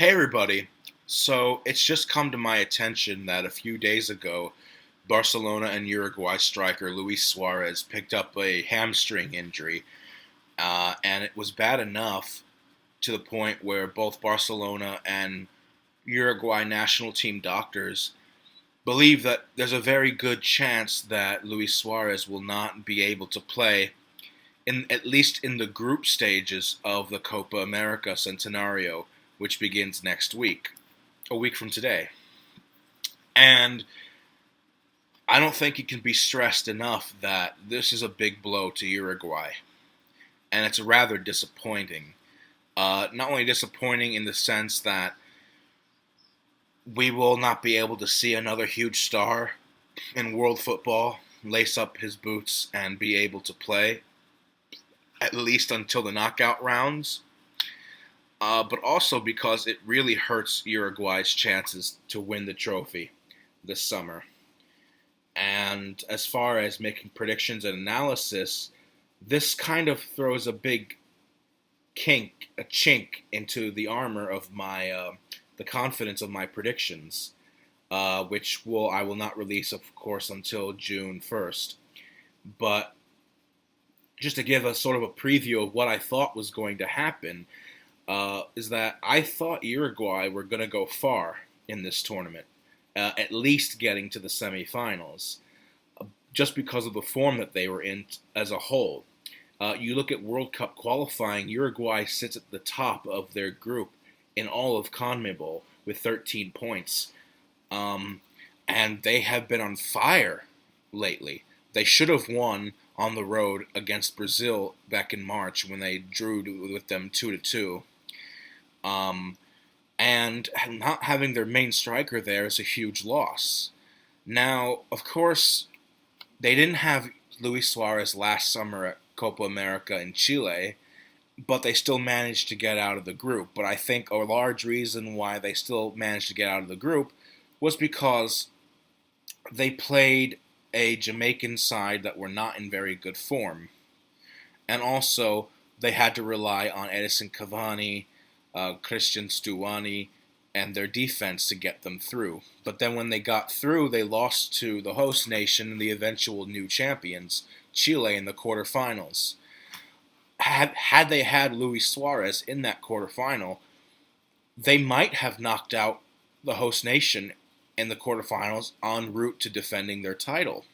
Hey everybody. So it's just come to my attention that a few days ago, Barcelona and Uruguay striker Luis Suarez picked up a hamstring injury, and it was bad enough to the point where both Barcelona and Uruguay national team doctors believe that there's a very good chance that Luis Suarez will not be able to play in at least in the group stages of the Copa America Centenario, which begins next week, a week from today. And I don't think it can be stressed enough that this is a big blow to Uruguay. And it's rather disappointing. Not only disappointing in the sense that we will not be able to see another huge star in world football lace up his boots and be able to play, at least until the knockout rounds, but also because it really hurts Uruguay's chances to win the trophy this summer. And as far as making predictions and analysis, this kind of throws a big a chink into the armor of the confidence of my predictions, which I will not release, of course, until June 1st. But just to give a sort of a preview of what I thought was going to happen, is that I thought Uruguay were going to go far in this tournament, at least getting to the semifinals, just because of the form that they were in as a whole. You look at World Cup qualifying, Uruguay sits at the top of their group in all of CONMEBOL with 13 points. And they have been on fire lately. They should have won on the road against Brazil back in March when they drew with them 2-2. And not having their main striker there is a huge loss. Now, of course, they didn't have Luis Suarez last summer at Copa America in Chile, but they still managed to get out of the group. But I think a large reason why they still managed to get out of the group was because they played a Jamaican side that were not in very good form. And also, they had to rely on Edison Cavani, Christian Stuani, and their defense to get them through. But then when they got through, they lost to the host nation and the eventual new champions, Chile, in the quarterfinals. Had they had Luis Suarez in that quarterfinal, they might have knocked out the host nation in the quarterfinals en route to defending their title.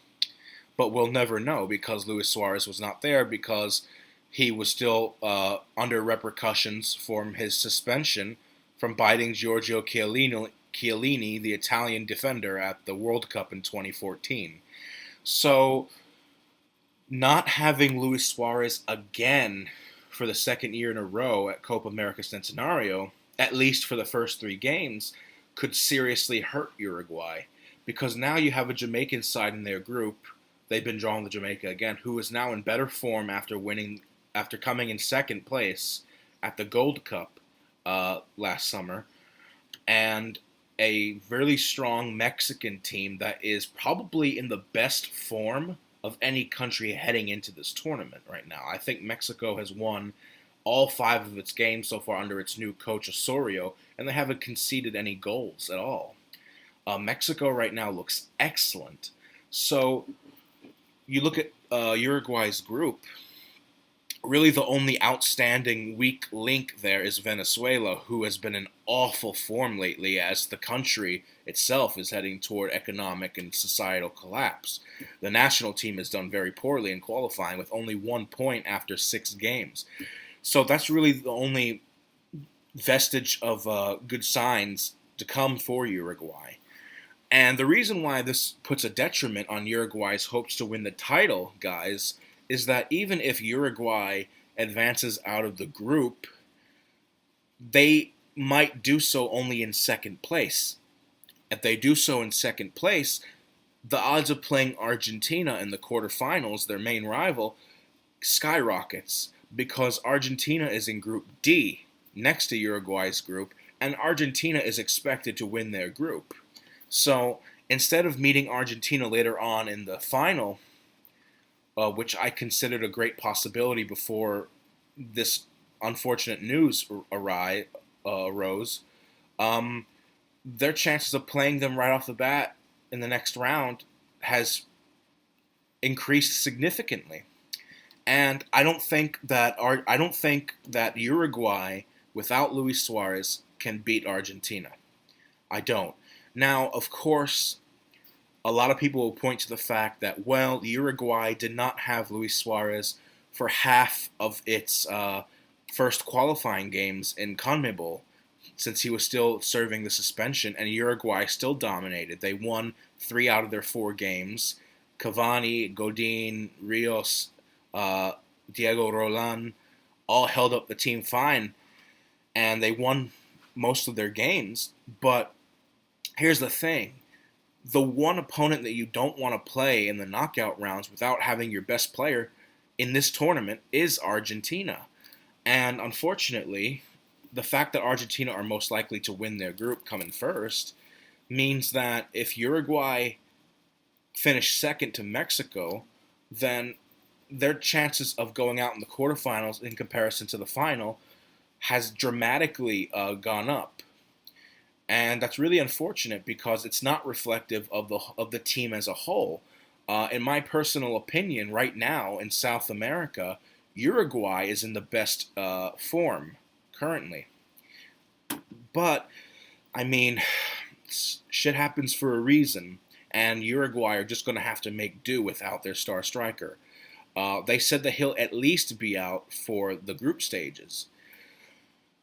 But we'll never know because Luis Suarez was not there because he was still under repercussions from his suspension from biting Giorgio Chiellini, the Italian defender, at the World Cup in 2014. So, not having Luis Suarez again for the second year in a row at Copa America Centenario, at least for the first three games, could seriously hurt Uruguay. Because now you have a Jamaican side in their group. They've been drawn to Jamaica again, who is now in better form after coming in second place at the Gold Cup last summer, and a really strong Mexican team that is probably in the best form of any country heading into this tournament right now. I think Mexico has won all 5 of its games so far under its new coach Osorio, and they haven't conceded any goals at all. Mexico right now looks excellent. So you look at Uruguay's group. Really, the only outstanding weak link there is Venezuela, who has been in awful form lately as the country itself is heading toward economic and societal collapse. The national team has done very poorly in qualifying with only 1 point after 6 games. So that's really the only vestige of good signs to come for Uruguay. And the reason why this puts a detriment on Uruguay's hopes to win the title, guys, is that even if Uruguay advances out of the group, they might do so only in second place. If they do so in second place, the odds of playing Argentina in the quarterfinals, their main rival, skyrockets because Argentina is in Group D, next to Uruguay's group, and Argentina is expected to win their group. So instead of meeting Argentina later on in the final, which I considered a great possibility before this unfortunate news arose, um, their chances of playing them right off the bat in the next round has increased significantly. And I don't think that Uruguay without Luis Suarez can beat Argentina. I don't. Now, of course, a lot of people will point to the fact that, well, Uruguay did not have Luis Suarez for half of its first qualifying games in CONMEBOL, since he was still serving the suspension, and Uruguay still dominated. They won 3 out of their 4 games. Cavani, Godin, Rios, uh, Diego Roland all held up the team fine, and they won most of their games. But here's the thing. The one opponent that you don't want to play in the knockout rounds without having your best player in this tournament is Argentina. And unfortunately, the fact that Argentina are most likely to win their group coming first means that if Uruguay finish second to Mexico, then their chances of going out in the quarterfinals in comparison to the final has dramatically gone up. And that's really unfortunate because it's not reflective of the team as a whole. In my personal opinion, right now in South America, Uruguay is in the best form currently. But I mean, shit happens for a reason, and Uruguay are just going to have to make do without their star striker. They said that he'll at least be out for the group stages.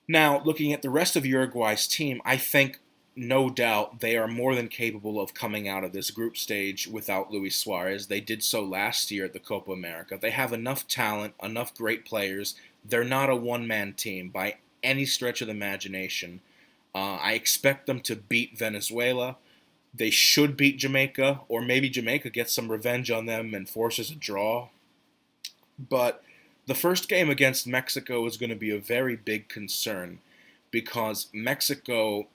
Now, looking at the rest of Uruguay's team, I think no doubt they are more than capable of coming out of this group stage without Luis Suarez. They did so last year at the Copa America. They have enough talent, enough great players. They're not a one-man team by any stretch of the imagination. I expect them to beat Venezuela. They should beat Jamaica, or maybe Jamaica gets some revenge on them and forces a draw. But the first game against Mexico is going to be a very big concern because Mexico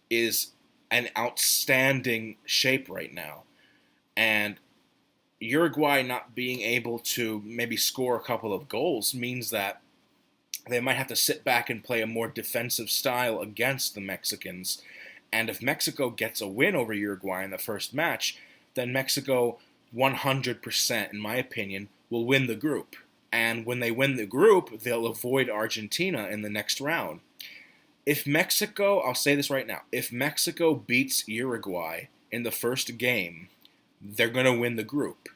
is an outstanding shape right now. And Uruguay not being able to maybe score a couple of goals means that they might have to sit back and play a more defensive style against the Mexicans. And if Mexico gets a win over Uruguay in the first match, then Mexico 100%, in my opinion, will win the group. And when they win the group, they'll avoid Argentina in the next round. If Mexico, I'll say this right now, if Mexico beats Uruguay in the first game, they're going to win the group.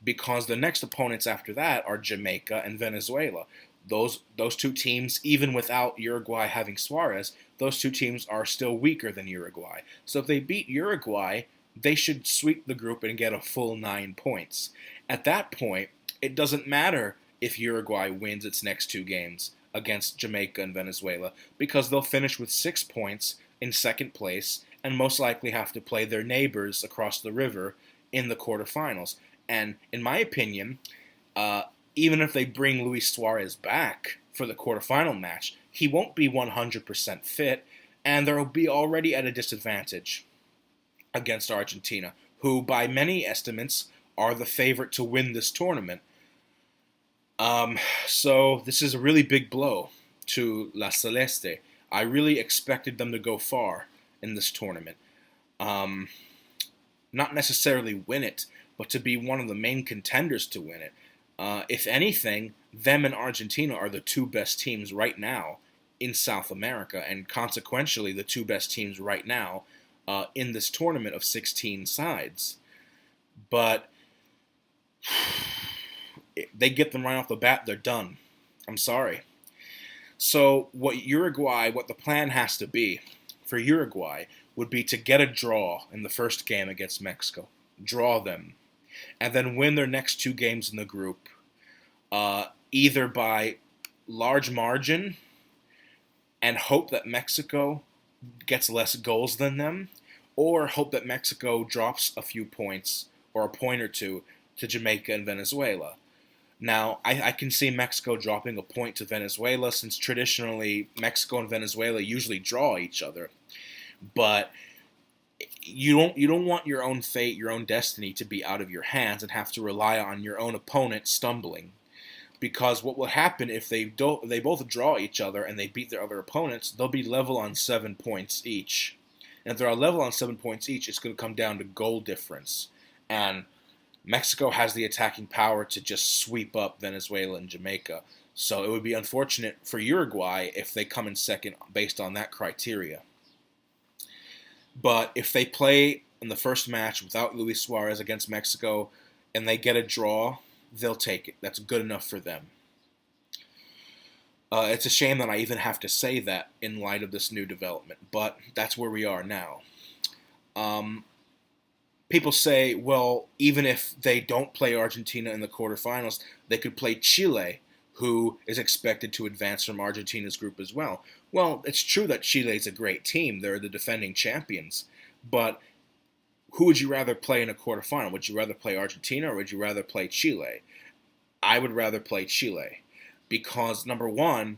Because the next opponents after that are Jamaica and Venezuela. Those two teams, even without Uruguay having Suarez, those two teams are still weaker than Uruguay. So if they beat Uruguay, they should sweep the group and get a full 9 points. At that point, it doesn't matter if Uruguay wins its next 2 games against Jamaica and Venezuela because they'll finish with 6 points in second place and most likely have to play their neighbors across the river in the quarterfinals. And in my opinion, even if they bring Luis Suarez back for the quarterfinal match, he won't be 100% fit, and they'll be already at a disadvantage against Argentina, who by many estimates are the favorite to win this tournament. So this is a really big blow to La Celeste. I really expected them to go far in this tournament. Not necessarily win it, but to be one of the main contenders to win it. If anything, them and Argentina are the 2 best teams right now in South America, and consequentially the 2 best teams right now in this tournament of 16 sides. But they get them right off the bat, they're done. I'm sorry. So what the plan has to be for Uruguay would be to get a draw in the first game against Mexico. Draw them. And then win their next 2 games in the group, either by large margin and hope that Mexico gets less goals than them, or hope that Mexico drops a few points or a point or two to Jamaica and Venezuela. Now, I can see Mexico dropping a point to Venezuela since traditionally Mexico and Venezuela usually draw each other. But you don't want your own fate, your own destiny to be out of your hands and have to rely on your own opponent stumbling. because what will happen if they both draw each other and they beat their other opponents, they'll be level on 7 points each. And if they're level on 7 points each, it's going to come down to goal difference. And Mexico has the attacking power to just sweep up Venezuela and Jamaica. So it would be unfortunate for Uruguay if they come in second based on that criteria. But if they play in the first match without Luis Suarez against Mexico and they get a draw, they'll take it. That's good enough for them. It's a shame that I even have to say that in light of this new development, but that's where we are now. People say, well, even if they don't play Argentina in the quarterfinals, they could play Chile, who is expected to advance from Argentina's group as well. Well, it's true that Chile is a great team. They're the defending champions. But who would you rather play in a quarterfinal? Would you rather play Argentina or would you rather play Chile? I would rather play Chile because, number one,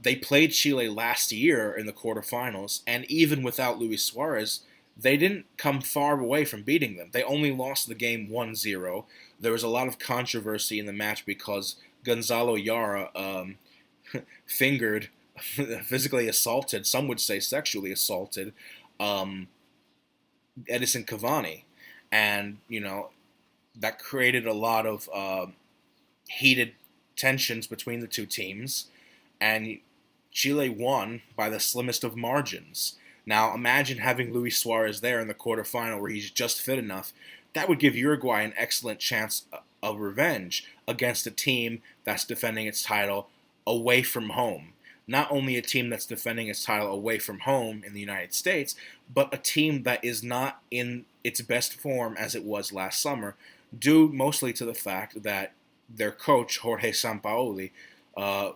they played Chile last year in the quarterfinals, and even without Luis Suarez, they didn't come far away from beating them. They only lost the game 1-0. There was a lot of controversy in the match because Gonzalo Yara fingered, physically assaulted, some would say sexually assaulted, Edison Cavani. And, that created a lot of heated tensions between the two teams. And Chile won by the slimmest of margins. Now, imagine having Luis Suarez there in the quarterfinal where he's just fit enough. That would give Uruguay an excellent chance of revenge against a team that's defending its title away from home. Not only a team that's defending its title away from home in the United States, but a team that is not in its best form as it was last summer, due mostly to the fact that their coach, Jorge Sampaoli,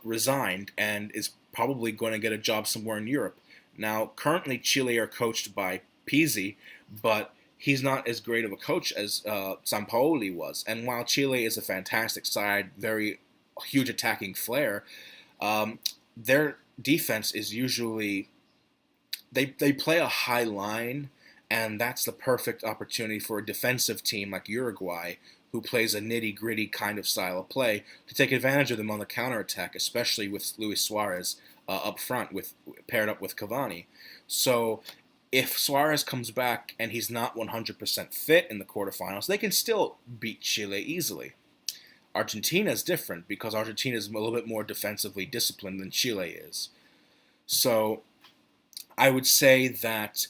resigned and is probably going to get a job somewhere in Europe. Now, currently Chile are coached by Pizzi, but he's not as great of a coach as Sampaoli was. And while Chile is a fantastic side, very huge attacking flair, their defense is usually, they play a high line, and that's the perfect opportunity for a defensive team like Uruguay, who plays a nitty-gritty kind of style of play, to take advantage of them on the counterattack, especially with Luis Suarez up front, paired up with Cavani. So if Suarez comes back and he's not 100% fit in the quarterfinals, they can still beat Chile easily. Argentina is different because Argentina is a little bit more defensively disciplined than Chile is. So I would say that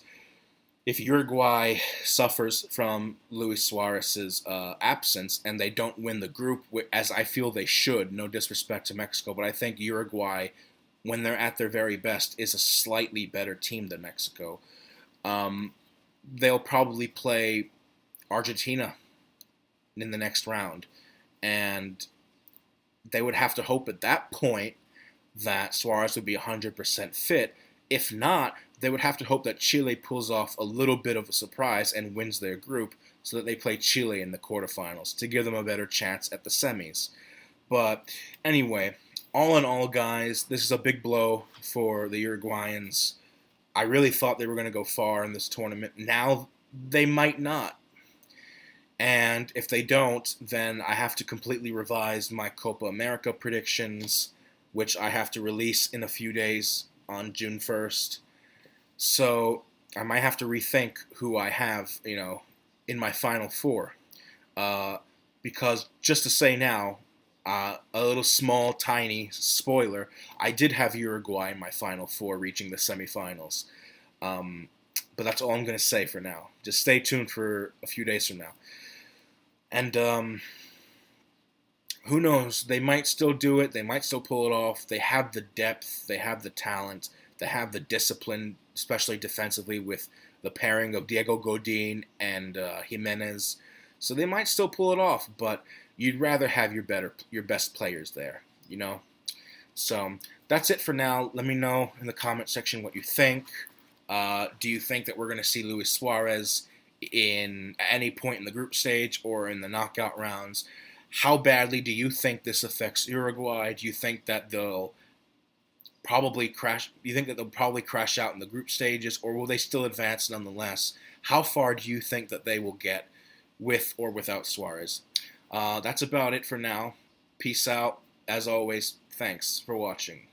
if Uruguay suffers from Luis Suarez's absence and they don't win the group, as I feel they should, no disrespect to Mexico, but I think Uruguay, when they're at their very best, is a slightly better team than Mexico. They'll probably play Argentina in the next round. And they would have to hope at that point that Suarez would be 100% fit. If not, they would have to hope that Chile pulls off a little bit of a surprise and wins their group so that they play Chile in the quarterfinals to give them a better chance at the semis. But anyway, all in all, guys, this is a big blow for the Uruguayans. I really thought they were going to go far in this tournament. Now they might not. And if they don't, then I have to completely revise my Copa America predictions, which I have to release in a few days on June 1st. So I might have to rethink who I have, in my Final Four. Because just to say now, a little small, tiny spoiler, I did have Uruguay in my Final Four reaching the semifinals. But that's all I'm going to say for now. Just stay tuned for a few days from now. And who knows? They might still do it. They might still pull it off. They have the depth. They have the talent. They have the discipline, especially defensively with the pairing of Diego Godin and Jimenez. So they might still pull it off, but you'd rather have your best players there, So that's it for now. Let me know in the comment section what you think. Do you think that we're going to see Luis Suarez at any point in the group stage or in the knockout rounds? How badly do you think this affects Uruguay? Do you think that they'll probably crash? Do you think that they'll probably crash out in the group stages, or will they still advance nonetheless? How far do you think that they will get with or without Suarez? That's about it for now. Peace out. As always, thanks for watching.